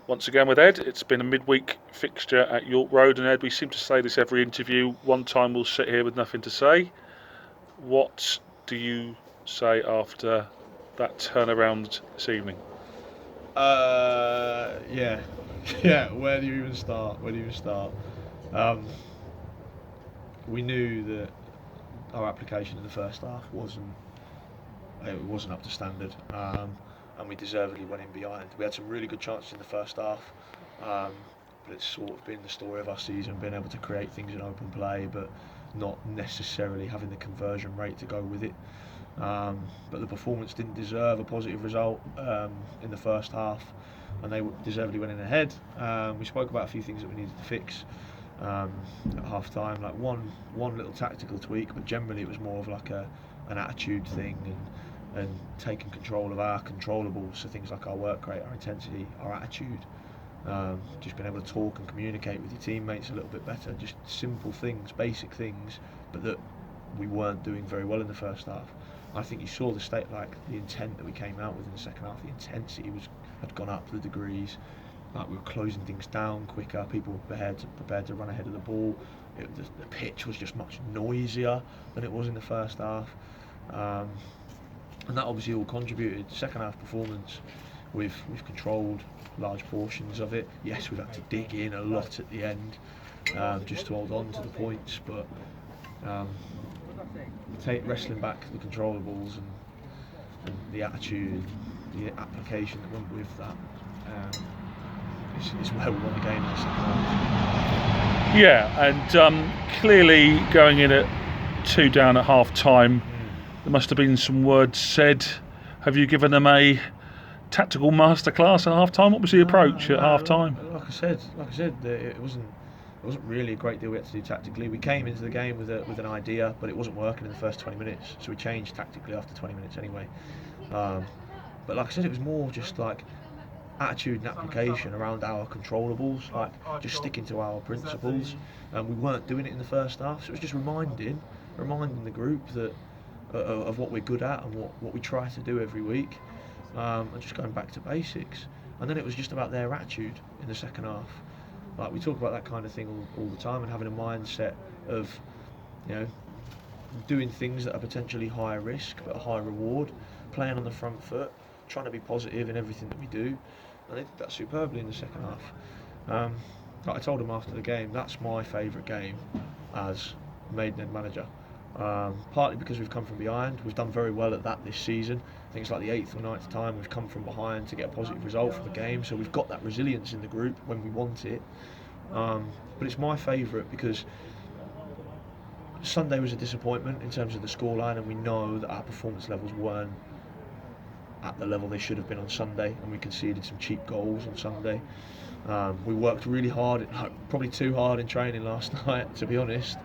once again with Ed. It's been a midweek fixture at York Road, and Ed, we seem to say this every interview. One time we'll sit here with nothing to say. What do you say after that turnaround this evening? Yeah, yeah. Where do you even start? We knew that our application in the first half wasn't up to standard, and we deservedly went in behind. We had some really good chances in the first half, but it's sort of been the story of our season, being able to create things in open play, but not necessarily having the conversion rate to go with it. But the performance didn't deserve a positive result in the first half, and they deservedly went in ahead. We spoke about a few things that we needed to fix at half time, like one little tactical tweak, but generally it was more of like an attitude thing and taking control of our controllables, so things like our work rate, our intensity, our attitude. Just being able to talk and communicate with your teammates a little bit better, just simple things, basic things, but that we weren't doing very well in the first half. I think you saw the intent that we came out with in the second half. The intensity had gone up to the degrees. Like we were closing things down quicker. People were prepared to run ahead of the ball. The pitch was just much noisier than it was in the first half, and that obviously all contributed. Second half performance, we've controlled large portions of it. Yes, we've had to dig in a lot at the end just to hold on to the points, but wrestling back the controllables and the attitude, the application that went with that is where we won the game in the second half. Yeah, and clearly going in at 2 down at half time, there must have been some words said. Have you given them a tactical masterclass at half time? What was the approach at half time? Like I said, it wasn't really a great deal we had to do tactically. We came into the game with an idea, but it wasn't working in the first 20 minutes, so we changed tactically after 20 minutes anyway. But like I said, it was more just like attitude and application around our controllables, like just sticking to our principles. And we weren't doing it in the first half, so it was just reminding the group that of what we're good at and what we try to do every week, and just going back to basics. And then it was just about their attitude in the second half. Like we talk about that kind of thing all the time, and having a mindset of, doing things that are potentially high risk but high reward, playing on the front foot, trying to be positive in everything that we do. And they did that superbly in the second half. Like I told them after the game, that's my favourite game as Maidenhead manager. Partly because we've come from behind. We've done very well at that this season. I think it's like the 8th or 9th time we've come from behind to get a positive result from a game, so we've got that resilience in the group when we want it. But it's my favourite because Sunday was a disappointment in terms of the scoreline, and we know that our performance levels weren't at the level they should have been on Sunday, and we conceded some cheap goals on Sunday. We worked really hard, probably too hard in training last night, to be honest.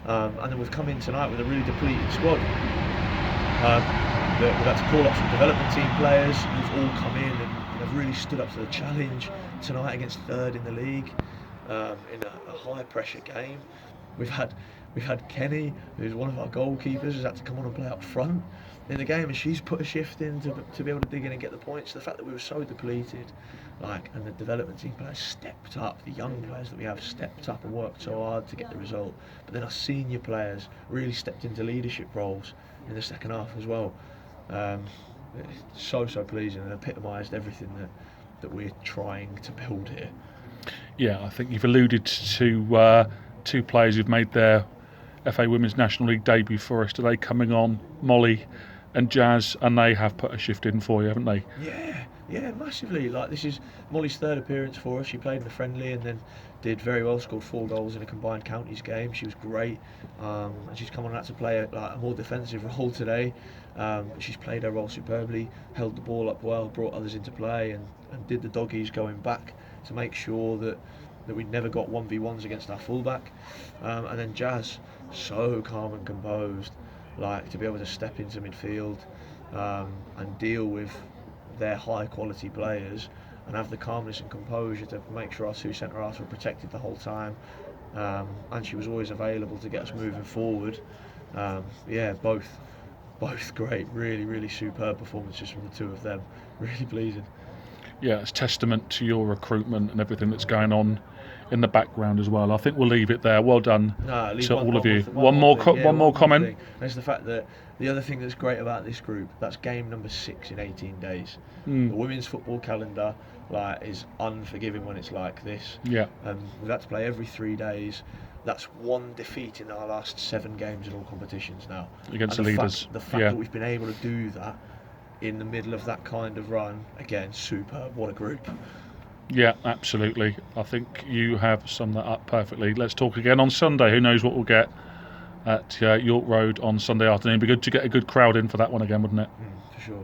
And then we've come in tonight with a really depleted squad. We've had to call up some development team players who've all come in and have really stood up to the challenge tonight against third in the league, in a high pressure game. We've had Kenny, who's one of our goalkeepers, has had to come on and play up front in the game, and she's put a shift in to be able to dig in and get the points. The fact that we were so depleted, and the development team players stepped up, the young players that we have stepped up and worked so hard to get the result, but then our senior players really stepped into leadership roles in the second half as well. It's so pleasing, and epitomised everything that we're trying to build here. Yeah, I think you've alluded to two players who've made their FA Women's National League debut for us today coming on, Molly and Jazz, and they have put a shift in for you, haven't they? Yeah, massively. Like, this is Molly's third appearance for us. She played in the friendly and then did very well, scored 4 goals in a combined counties game. She was great, and she's come on out to play a more defensive role today. She's played her role superbly, held the ball up well, brought others into play, and did the doggies going back to make sure that we never got 1v1s against our fullback. And then Jazz, so calm and composed, to be able to step into midfield and deal with their high quality players and have the calmness and composure to make sure our 2 centre halves were protected the whole time, and she was always available to get us moving forward. Both great, really superb performances from the 2 of them. Really pleasing. yeah, it's testament to your recruitment and everything that's going on in the background as well. I think we'll leave it there. Well done No, leave to one, all of one you. more One more one more comment. thing. And it's the fact that the other thing that's great about this group, that's game number 6 in 18 days. The women's football calendar is unforgiving when it's like this. Yeah. We've had to play every 3 days. That's 1 defeat in our last 7 games in all competitions now. Against and the leaders. The fact that we've been able to do that in the middle of that kind of run, again, superb. What a group. Yeah, absolutely. I think you have summed that up perfectly. Let's talk again on Sunday. Who knows what we'll get at York Road on Sunday afternoon. It'd be good to get a good crowd in for that one again, wouldn't it? For sure.